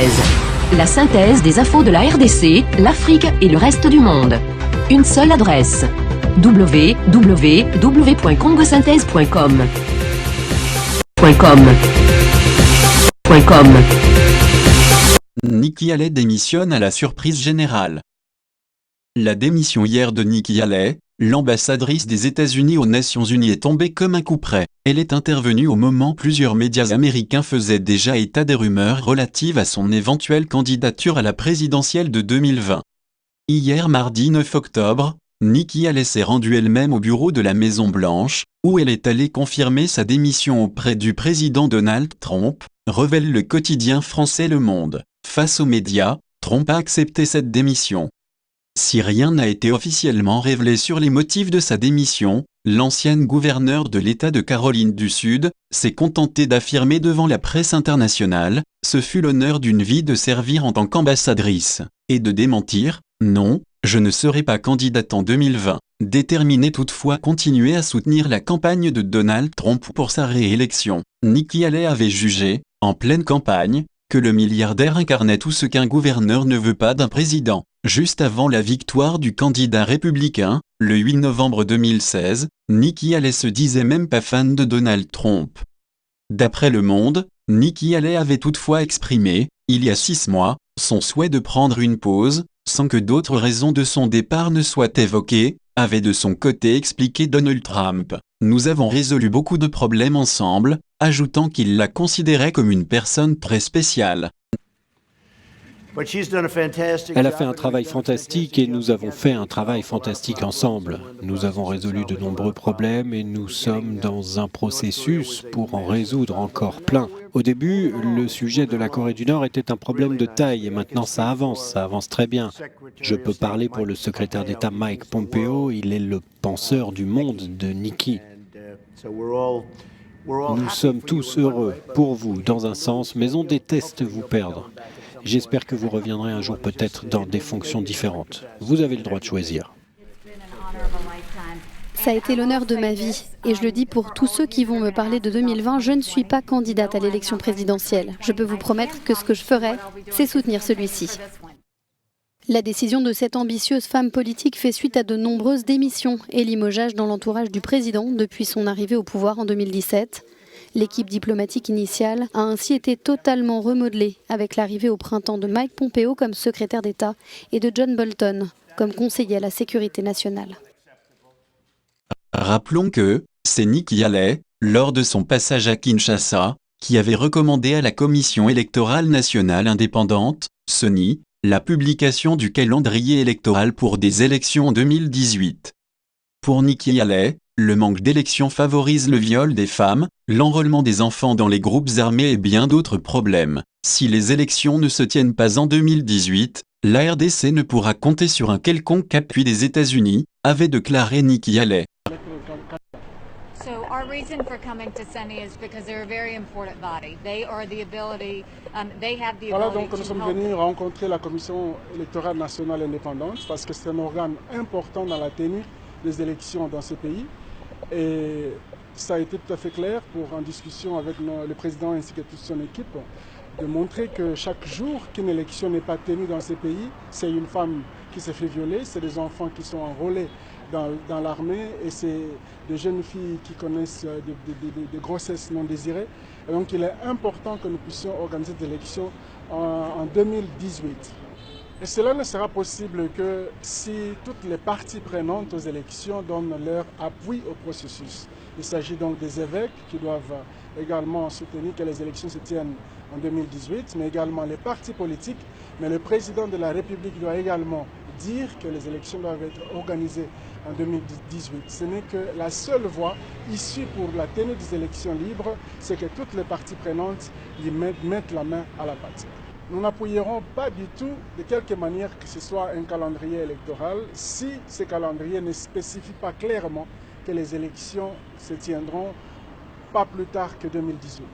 Synthèse. La synthèse des infos de la RDC, l'Afrique et le reste du monde. Une seule adresse. www.congosynthèse.com. Nikki Haley démissionne à la surprise générale. La démission hier de Nikki Haley, l'ambassadrice des États-Unis aux Nations Unies, est tombée comme un coup près. Elle est intervenue au moment où plusieurs médias américains faisaient déjà état des rumeurs relatives à son éventuelle candidature à la présidentielle de 2020. Hier mardi 9 octobre, Nikki Haley s'est rendue elle-même au bureau de la Maison-Blanche, où elle est allée confirmer sa démission auprès du président Donald Trump, révèle le quotidien français Le Monde. Face aux médias, Trump a accepté cette démission. Si rien n'a été officiellement révélé sur les motifs de sa démission, l'ancienne gouverneure de l'État de Caroline du Sud s'est contentée d'affirmer devant la presse internationale « Ce fut l'honneur d'une vie de servir en tant qu'ambassadrice » et de démentir « Non, je ne serai pas candidate en 2020 », déterminée toutefois à continuer à soutenir la campagne de Donald Trump pour sa réélection. Nikki Haley avait jugé, en pleine campagne, que le milliardaire incarnait tout ce qu'un gouverneur ne veut pas d'un président. Juste avant la victoire du candidat républicain, le 8 novembre 2016, Nikki Haley se disait même pas fan de Donald Trump. D'après Le Monde, Nikki Haley avait toutefois exprimé, il y a 6 mois, son souhait de prendre une pause, sans que d'autres raisons de son départ ne soient évoquées, avait de son côté expliqué Donald Trump. Nous avons résolu beaucoup de problèmes ensemble, ajoutant qu'il la considérait comme une personne très spéciale. Elle a fait un travail fantastique et nous avons fait un travail fantastique ensemble. Nous avons résolu de nombreux problèmes et nous sommes dans un processus pour en résoudre encore plein. Au début, le sujet de la Corée du Nord était un problème de taille et maintenant ça avance très bien. Je peux parler pour le secrétaire d'État Mike Pompeo, il est le penseur du monde de Nikki. Nous sommes tous heureux pour vous dans un sens, mais on déteste vous perdre. J'espère que vous reviendrez un jour peut-être dans des fonctions différentes. Vous avez le droit de choisir. Ça a été l'honneur de ma vie. Et je le dis pour tous ceux qui vont me parler de 2020, je ne suis pas candidate à l'élection présidentielle. Je peux vous promettre que ce que je ferai, c'est soutenir celui-ci. La décision de cette ambitieuse femme politique fait suite à de nombreuses démissions et limogeages dans l'entourage du président depuis son arrivée au pouvoir en 2017. L'équipe diplomatique initiale a ainsi été totalement remodelée avec l'arrivée au printemps de Mike Pompeo comme secrétaire d'État et de John Bolton comme conseiller à la sécurité nationale. Rappelons que c'est Nikki Haley, lors de son passage à Kinshasa, qui avait recommandé à la Commission électorale nationale indépendante, CENI, la publication du calendrier électoral pour des élections en 2018. Pour Nikki Haley, le manque d'élections favorise le viol des femmes, l'enrôlement des enfants dans les groupes armés et bien d'autres problèmes. Si les élections ne se tiennent pas en 2018, la RDC ne pourra compter sur un quelconque appui des États-Unis, avait déclaré Nikki Haley. So our reason for coming to CENI is because they're a very important body. They are the ability, they have the Voilà, ability donc nous to sommes help. venus rencontrer la Commission électorale nationale indépendante parce que c'est un organe important dans la tenue des élections dans ce pays. Et ça a été tout à fait clair en discussion avec le président ainsi que toute son équipe, de montrer que chaque jour qu'une élection n'est pas tenue dans ce pays, c'est une femme qui se fait violer, c'est des enfants qui sont enrôlés dans l'armée et c'est des jeunes filles qui connaissent des grossesses non désirées. Et donc il est important que nous puissions organiser des élections en 2018. Et cela ne sera possible que si toutes les parties prenantes aux élections donnent leur appui au processus. Il s'agit donc des évêques qui doivent également soutenir que les élections se tiennent en 2018, mais également les partis politiques. Mais le président de la République doit également dire que les élections doivent être organisées en 2018. Ce n'est que la seule voie issue pour la tenue des élections libres, c'est que toutes les parties prenantes y mettent la main à la pâte. Nous n'appuierons pas du tout, de quelque manière que ce soit un calendrier électoral, si ce calendrier ne spécifie pas clairement que les élections se tiendront pas plus tard que 2018.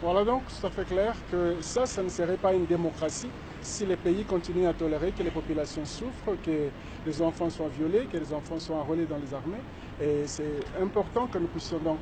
Voilà donc tout à fait clair que ça ne serait pas une démocratie si les pays continuent à tolérer que les populations souffrent, que les enfants soient violés, que les enfants soient enrôlés dans les armées. Et c'est important que nous puissions donc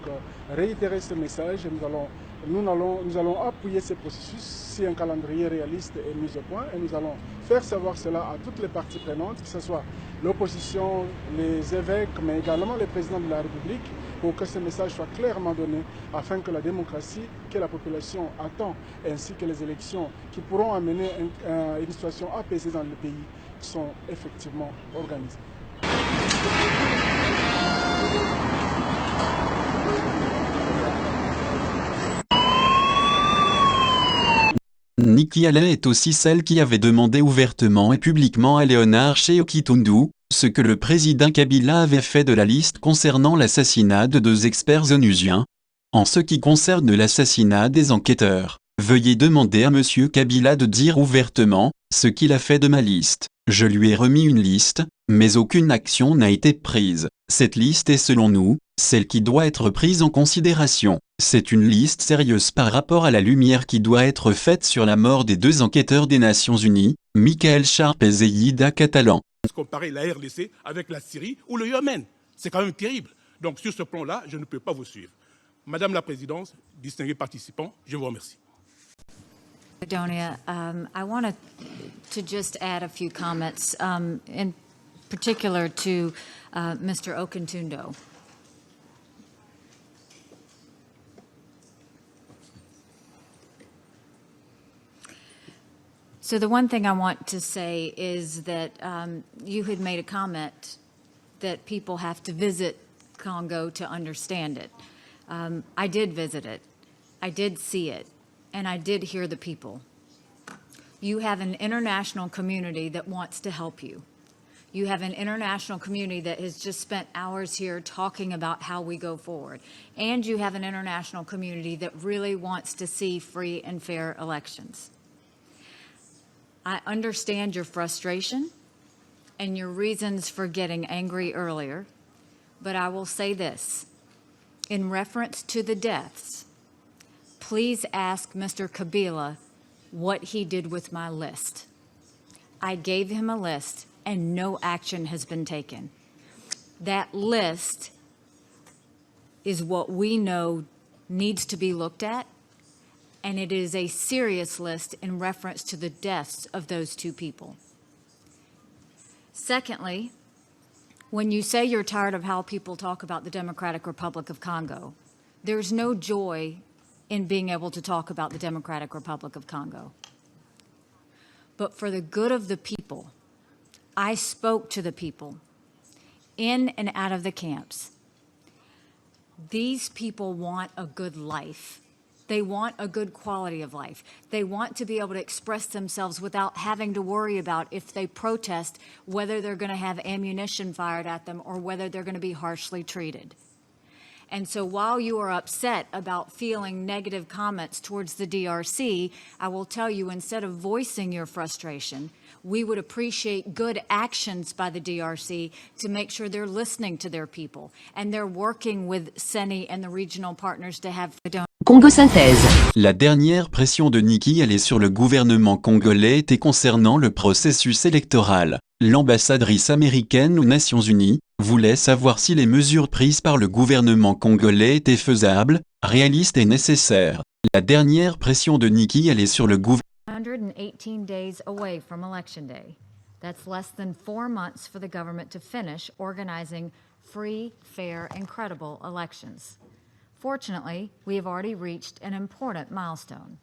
réitérer ce message et nous allons nous allons appuyer ce processus si un calendrier réaliste est mis au point et nous allons faire savoir cela à toutes les parties prenantes, que ce soit l'opposition, les évêques, mais également les présidents de la République, pour que ce message soit clairement donné afin que la démocratie que la population attend, ainsi que les élections qui pourront amener une situation apaisée dans le pays, sont effectivement organisées. Nikki Haley est aussi celle qui avait demandé ouvertement et publiquement à Léonard Sheoki-Tundu ce que le président Kabila avait fait de la liste concernant l'assassinat de 2 experts onusiens. En ce qui concerne l'assassinat des enquêteurs, veuillez demander à M. Kabila de dire ouvertement ce qu'il a fait de ma liste. Je lui ai remis une liste, mais aucune action n'a été prise. Cette liste est selon nous, celle qui doit être prise en considération. C'est une liste sérieuse par rapport à la lumière qui doit être faite sur la mort des 2 enquêteurs des Nations Unies, Michael Sharp et Zeyida Catalan. Comparer la RDC avec la Syrie ou le Yémen. C'est quand même terrible. Donc sur ce plan-là, je ne peux pas vous suivre. Madame la Présidente, distingués participants, je vous remercie. Macedonia, I want to just add a few comments, in particular to Mr. Okuntundo. So the one thing I want to say is that you had made a comment that people have to visit Congo to understand it. I did visit it. I did see it. And I did hear the people. You have an international community that wants to help you. You have an international community that has just spent hours here talking about how we go forward. And you have an international community that really wants to see free and fair elections. I understand your frustration and your reasons for getting angry earlier, but I will say this. In reference to the deaths, please ask Mr. Kabila what he did with my list. I gave him a list and no action has been taken. That list is what we know needs to be looked at, and it is a serious list in reference to the deaths of those 2 people. Secondly, when you say you're tired of how people talk about the Democratic Republic of Congo, there's no joy in being able to talk about the Democratic Republic of Congo. But for the good of the people, I spoke to the people in and out of the camps. These people want a good life. They want a good quality of life. They want to be able to express themselves without having to worry about if they protest, whether they're going to have ammunition fired at them or whether they're going to be harshly treated. And so while you are upset about feeling negative comments towards the DRC, I will tell you, instead of voicing your frustration, we would appreciate good actions by the DRC to make sure they're listening to their people and they're working with CENI and the regional partners to have... Congo Synthèse. La dernière pression de Nikki Haley sur le gouvernement congolais était concernant le processus électoral. L'ambassadrice américaine aux Nations Unies voulait savoir si les mesures prises par le gouvernement congolais étaient faisables, réalistes et nécessaires. La dernière pression de Nikki Haley sur le gouvernement 118 days away from Election Day. That's less than 4 months for the government to finish organizing free, fair, and credible elections. Fortunately, we have already reached an important milestone.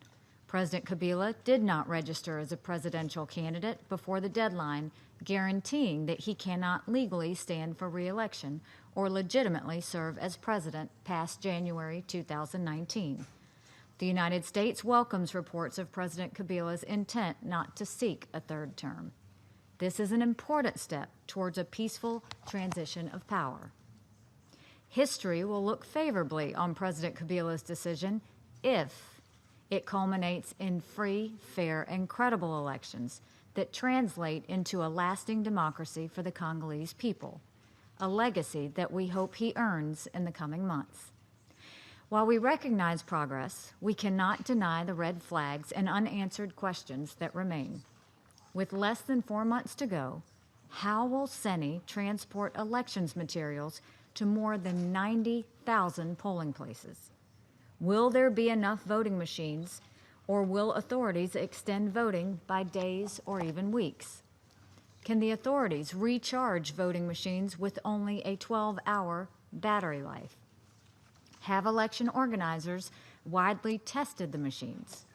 President Kabila did not register as a presidential candidate before the deadline, guaranteeing that he cannot legally stand for re-election or legitimately serve as president past January 2019. The United States welcomes reports of President Kabila's intent not to seek a 3rd term. This is an important step towards a peaceful transition of power. History will look favorably on President Kabila's decision if it culminates in free, fair, and credible elections that translate into a lasting democracy for the Congolese people, a legacy that we hope he earns in the coming months. While we recognize progress, we cannot deny the red flags and unanswered questions that remain. With less than 4 months to go, how will CENI transport elections materials to more than 90,000 polling places? Will there be enough voting machines, or will authorities extend voting by days or even weeks? Can the authorities recharge voting machines with only a 12-hour battery life? Have election organizers widely tested the machines?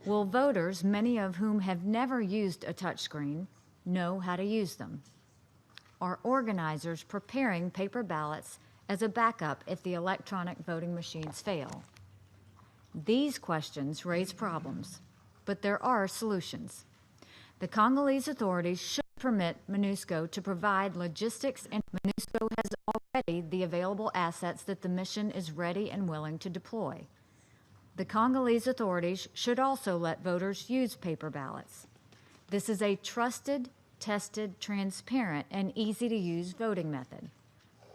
Will voters, many of whom have never used a touchscreen, know how to use them? Are organizers preparing paper ballots as a backup if the electronic voting machines fail? These questions raise problems, but there are solutions. The Congolese authorities should permit MONUSCO to provide logistics, and MONUSCO has already the available assets that the mission is ready and willing to deploy. The Congolese authorities should also let voters use paper ballots. This is a trusted, tested, transparent, and easy-to-use voting method.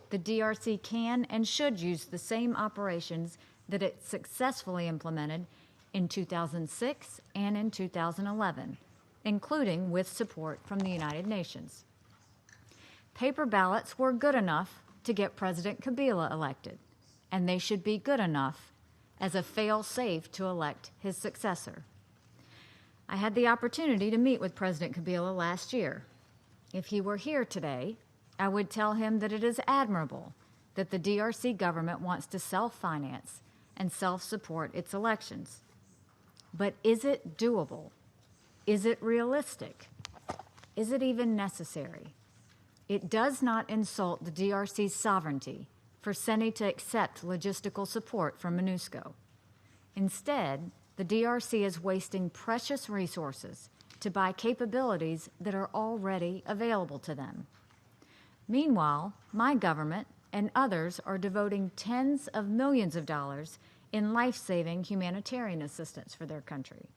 The DRC can and should use the same operations that it successfully implemented in 2006 and in 2011, including with support from the United Nations. Paper ballots were good enough to get President Kabila elected, and they should be good enough as a fail-safe to elect his successor. I had the opportunity to meet with President Kabila last year. If he were here today, I would tell him that it is admirable that the DRC government wants to self-finance and self-support its elections. But is it doable? Is it realistic? Is it even necessary? It does not insult the DRC's sovereignty for CENI to accept logistical support from MONUSCO. Instead, the DRC is wasting precious resources to buy capabilities that are already available to them. Meanwhile, my government and others are devoting tens of millions of dollars in life-saving humanitarian assistance for their country.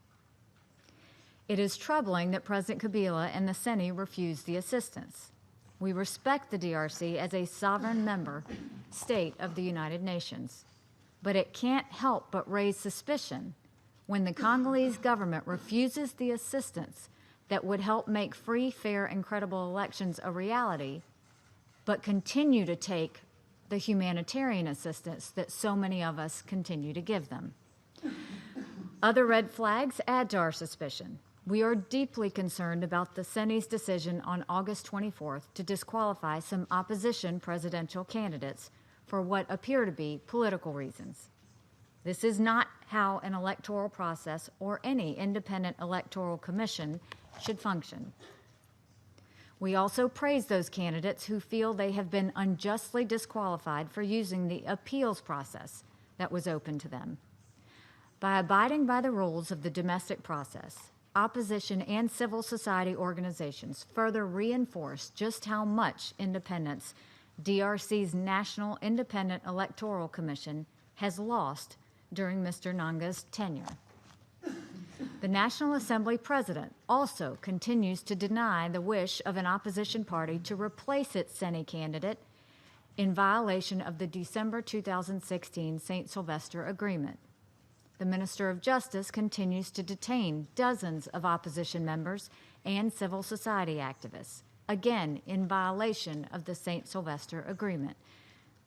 It is troubling that President Kabila and the CENI refused the assistance. We respect the DRC as a sovereign member state of the United Nations, but it can't help but raise suspicion when the Congolese government refuses the assistance that would help make free, fair, and credible elections a reality, but continue to take the humanitarian assistance that so many of us continue to give them. Other red flags add to our suspicion. We are deeply concerned about the CENI's decision on August 24th to disqualify some opposition presidential candidates for what appear to be political reasons. This is not how an electoral process or any independent electoral commission should function. We also praise those candidates who feel they have been unjustly disqualified for using the appeals process that was open to them. By abiding by the rules of the domestic process, opposition and civil society organizations further reinforce just how much independence DRC's National Independent Electoral Commission has lost during Mr. Nanga's tenure. The National Assembly president also continues to deny the wish of an opposition party to replace its CENI candidate in violation of the December 2016 St. Sylvester Agreement. The Minister of Justice continues to detain dozens of opposition members and civil society activists, again in violation of the St. Sylvester Agreement.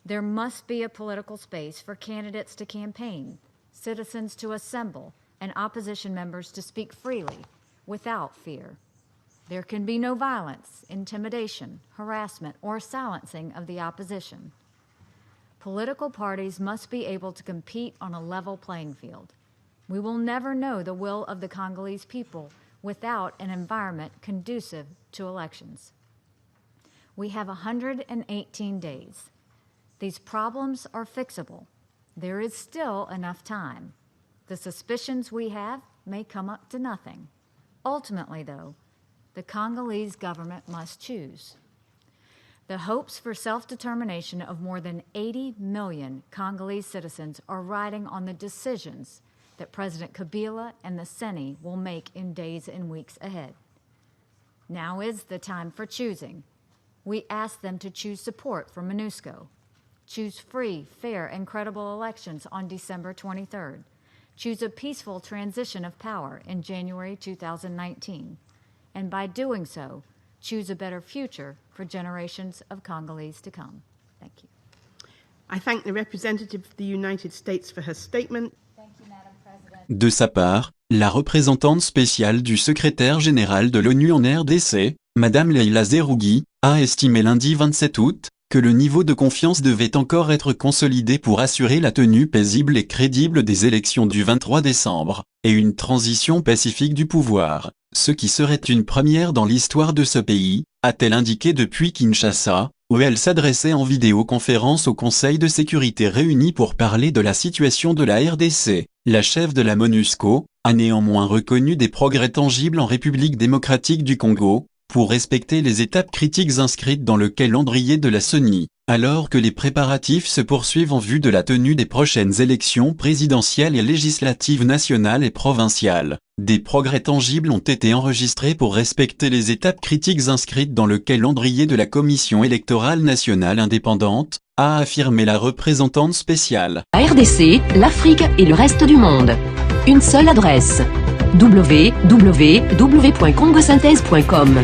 There must be a political space for candidates to campaign, citizens to assemble, and opposition members to speak freely without fear. There can be no violence, intimidation, harassment, or silencing of the opposition. Political parties must be able to compete on a level playing field. We will never know the will of the Congolese people without an environment conducive to elections. We have 118 days. These problems are fixable. There is still enough time. The suspicions we have may come up to nothing. Ultimately, though, the Congolese government must choose. The hopes for self-determination of more than 80 million Congolese citizens are riding on the decisions that President Kabila and the CENI will make in days and weeks ahead. Now is the time for choosing. We ask them to choose support for MONUSCO, choose free, fair, and credible elections on December 23rd, choose a peaceful transition of power in January 2019, and by doing so, choose a better future for generations of Congolese to come. Thank you. I thank the representative of the United States for her statement. De sa part, la représentante spéciale du secrétaire général de l'ONU en RDC, Madame Leila Zerougui, a estimé lundi 27 août que le niveau de confiance devait encore être consolidé pour assurer la tenue paisible et crédible des élections du 23 décembre, et une transition pacifique du pouvoir, ce qui serait une première dans l'histoire de ce pays, a-t-elle indiqué depuis Kinshasa, où elle s'adressait en vidéoconférence au Conseil de sécurité réuni pour parler de la situation de la RDC. La chef de la MONUSCO a néanmoins reconnu des progrès tangibles en République démocratique du Congo, pour respecter les étapes critiques inscrites dans le calendrier de la CENI, alors que les préparatifs se poursuivent en vue de la tenue des prochaines élections présidentielles et législatives nationales et provinciales. Des progrès tangibles ont été enregistrés pour respecter les étapes critiques inscrites dans le calendrier de la Commission électorale nationale indépendante, a affirmé la représentante spéciale. La RDC, l'Afrique et le reste du monde. Une seule adresse. www.congosynthèse.com.